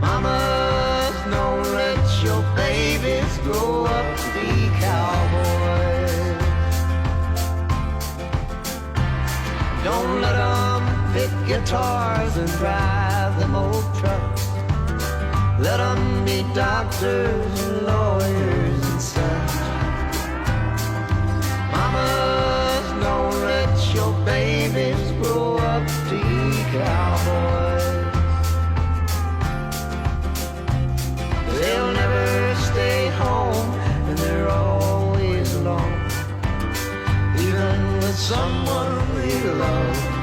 Mamas, don't let your babies grow up to be cowboys. Don't let them pick guitars and drive them old trucks. Let them be doctors and lawyers and such. Mamas, don't let your babies grow up to be cowboys. They'll never stay home and they're always alone, even with someone they love.